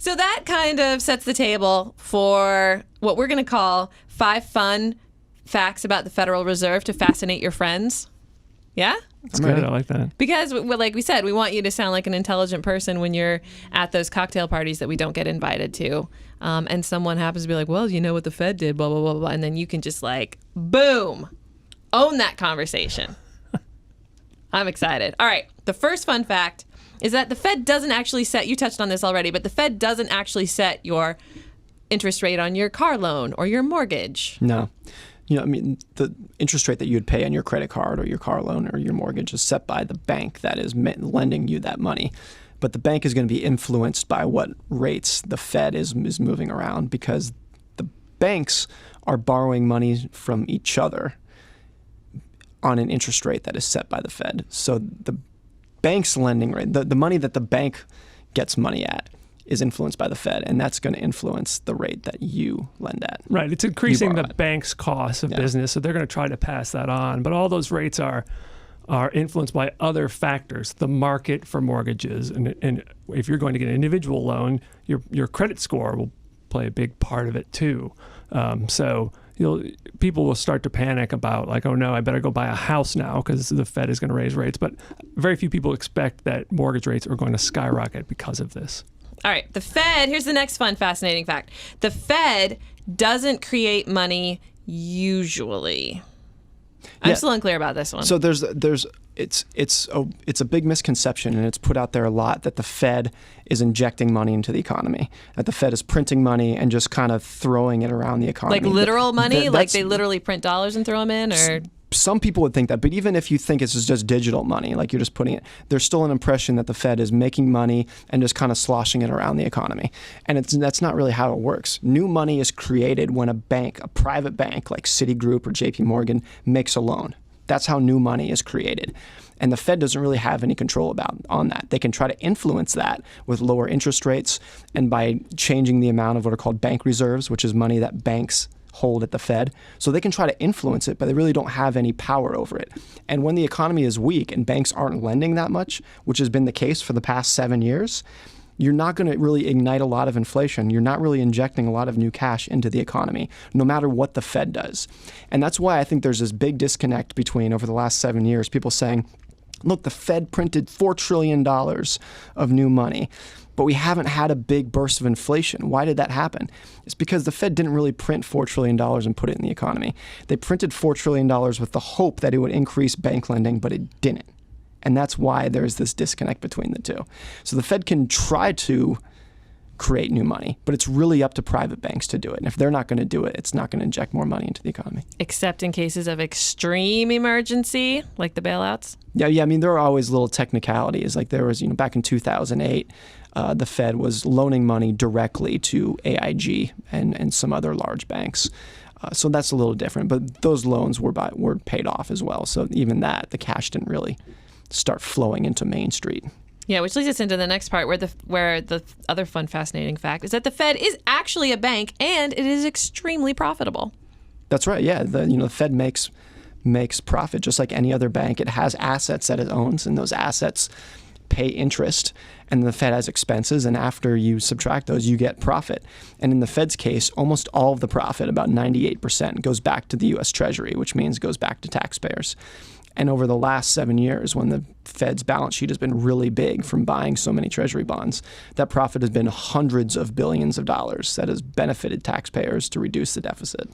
So that kind of sets the table for what we're going to call 5 fun facts about the Federal Reserve to fascinate your friends. Yeah? That's good. I like that. Because, like we said, we want you to sound like an intelligent person when you're at those cocktail parties that we don't get invited to. And someone happens to be like, well, you know what the Fed did, blah, blah, blah, blah. And then you can just like, boom, own that conversation. I'm excited. All right. The first fun fact is that the Fed doesn't actually set, you touched on this already, but the Fed doesn't actually set your interest rate on your car loan or your mortgage. No. You know, I mean, the interest rate that you would pay on your credit card or your car loan or your mortgage is set by the bank that is lending you that money. But the bank is going to be influenced by what rates the Fed is moving around, because the banks are borrowing money from each other on an interest rate that is set by the Fed. So the bank's lending rate, the money that the bank gets money at, is influenced by the Fed, and that's going to influence the rate that you lend at. Right. It's increasing the bank's cost of business, so they're going to try to pass that on. But all those rates are influenced by other factors, the market for mortgages. And if you're going to get an individual loan, your credit score will play a big part of it too. So people will start to panic about like, oh no, I better go buy a house now because the Fed is going to raise rates. But very few people expect that mortgage rates are going to skyrocket because of this. All right, the Fed, here's the next fun, fascinating fact. The Fed doesn't create money usually. I'm still unclear about this one. So it's a big misconception, and it's put out there a lot, that the Fed is injecting money into the economy, that the Fed is printing money and just kind of throwing it around the economy. Like literal money? Like they literally print dollars and throw them in? Or some people would think that, but even if you think it's just digital money, like you're just putting it, there's still an impression that the Fed is making money and just kind of sloshing it around the economy. And that's not really how it works. New money is created when a private bank like Citigroup or JP Morgan makes a loan. That's how new money is created. And the Fed doesn't really have any control on that. They can try to influence that with lower interest rates and by changing the amount of what are called bank reserves, which is money that banks hold at the Fed. So they can try to influence it, but they really don't have any power over it. And when the economy is weak and banks aren't lending that much, which has been the case for the past 7 years, you're not going to really ignite a lot of inflation. You're not really injecting a lot of new cash into the economy, no matter what the Fed does. And that's why I think there's this big disconnect between, over the last 7 years, people saying, look, the Fed printed $4 trillion of new money, but we haven't had a big burst of inflation. Why did that happen? It's because the Fed didn't really print $4 trillion and put it in the economy. They printed $4 trillion with the hope that it would increase bank lending, but it didn't. And that's why there's this disconnect between the two. So the Fed can try to create new money, but it's really up to private banks to do it. And if they're not going to do it, it's not going to inject more money into the economy. Except in cases of extreme emergency, like the bailouts? Yeah. I mean, there are always little technicalities. Like there was, back in 2008, the Fed was loaning money directly to AIG and some other large banks. So that's a little different. But those loans were paid off as well. So even that, the cash didn't really start flowing into Main Street. Yeah, which leads us into the next part where the other fun, fascinating fact is that the Fed is actually a bank and it is extremely profitable. That's right. Yeah, the Fed makes profit just like any other bank. It has assets that it owns, and those assets pay interest, and the Fed has expenses, and after you subtract those, you get profit. And in the Fed's case, almost all of the profit, about 98%, goes back to the U.S. Treasury, which means goes back to taxpayers. And over the last 7 years, when the Fed's balance sheet has been really big from buying so many Treasury bonds, that profit has been hundreds of billions of dollars that has benefited taxpayers to reduce the deficit.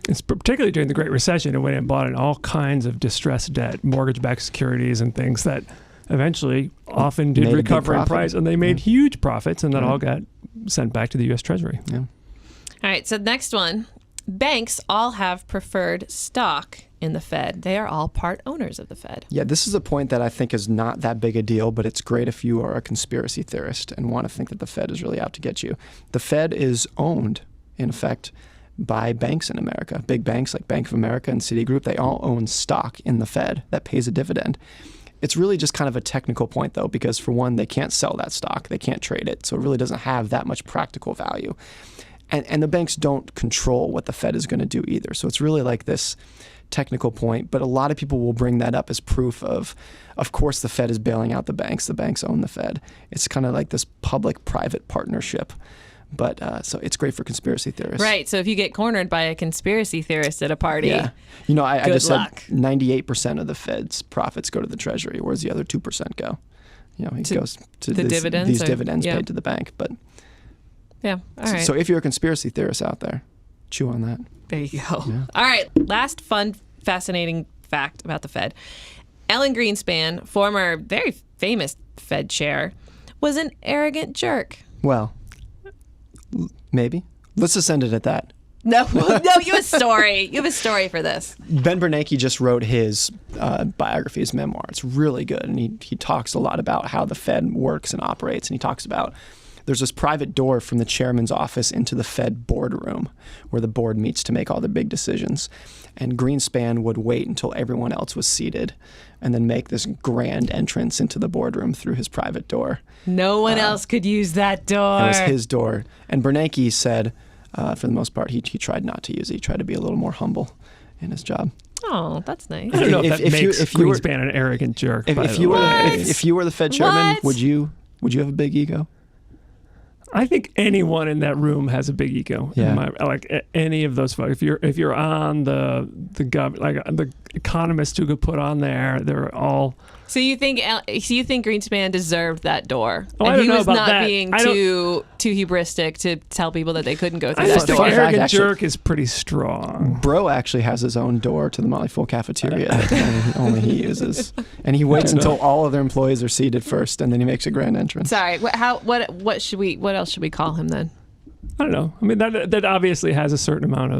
It's particularly during the Great Recession, it went and bought in all kinds of distressed debt, mortgage-backed securities and things that eventually often did recover in price, and they made huge profits, and that all got sent back to the U.S. Treasury. Yeah. All right, so the next one. Banks all have preferred stock in the Fed. They are all part owners of the Fed. Yeah, this is a point that I think is not that big a deal, but it's great if you are a conspiracy theorist and want to think that the Fed is really out to get you. The Fed is owned, in effect, by banks in America. Big banks like Bank of America and Citigroup, they all own stock in the Fed that pays a dividend. It's really just kind of a technical point, though, because for one, they can't sell that stock. They can't trade it. So it really doesn't have that much practical value. And the banks don't control what the Fed is going to do either. So it's really like this technical point, but a lot of people will bring that up as proof of course, the Fed is bailing out the banks. The banks own the Fed. It's kind of like this public-private partnership. But so it's great for conspiracy theorists. Right. So if you get cornered by a conspiracy theorist at a party, yeah. You know, I just luck. said 98% of the Fed's profits go to the Treasury, whereas the other 2% go. You know, it goes to the dividends, these dividends paid to the bank. But yeah, all right. So if you're a conspiracy theorist out there, chew on that. There you go. Yeah. All right. Last fun, fascinating fact about the Fed. Alan Greenspan, former very famous Fed chair, was an arrogant jerk. Well, maybe. Let's just end it at that. No, you have a story. You have a story for this. Ben Bernanke just wrote his biography, his memoir. It's really good, and he talks a lot about how the Fed works and operates, and he talks about there's this private door from the chairman's office into the Fed boardroom where the board meets to make all the big decisions. And Greenspan would wait until everyone else was seated and then make this grand entrance into the boardroom through his private door. No one else could use that door. It was his door. And Bernanke said, for the most part, he tried not to use it. He tried to be a little more humble in his job. Oh, that's nice. I don't know if that makes if you were- Greenspan an arrogant jerk. If you were the Fed chairman, What? would you have a big ego? I think anyone in that room has a big ego. Yeah. Like any of those folks. If you're on the economists who could put on there, they're all. So you think Greenspan deserved that door? Oh, and I don't he know was about not that. being I don't- too hubristic to tell people that they couldn't go through I that just think door. Fun fact, arrogant actually. jerk is pretty strong. Bro actually has his own door to the Motley Fool cafeteria that only he uses, and he waits until all other employees are seated first, and then he makes a grand entrance. Sorry. What else should we call him then? I don't know. I mean, that obviously has a certain amount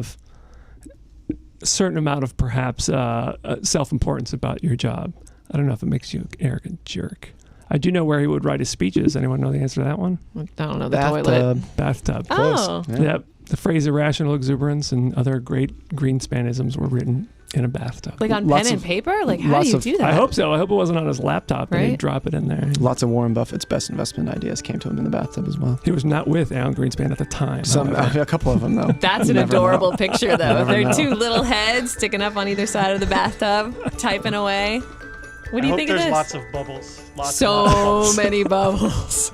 of perhaps self-importance about your job. I don't know if it makes you an arrogant jerk. I do know where he would write his speeches. Anyone know the answer to that one? I don't know. The toilet. Bathtub. Oh. Yeah. Yep. The phrase irrational exuberance and other great Greenspanisms were written in a bathtub. Like on Lots pen of- and paper? Like how do lots you of- do that? I hope so. I hope it wasn't on his laptop and he'd Right? drop it in there. Lots of Warren Buffett's best investment ideas came to him in the bathtub as well. He was not with Alan Greenspan at the time. however. A couple of them though. That's an Never adorable know. picture, though. Never They're know. two little heads sticking up on either side of the bathtub, typing away. What do you think of there's this? lots of bubbles. Lots So of bubbles. many bubbles.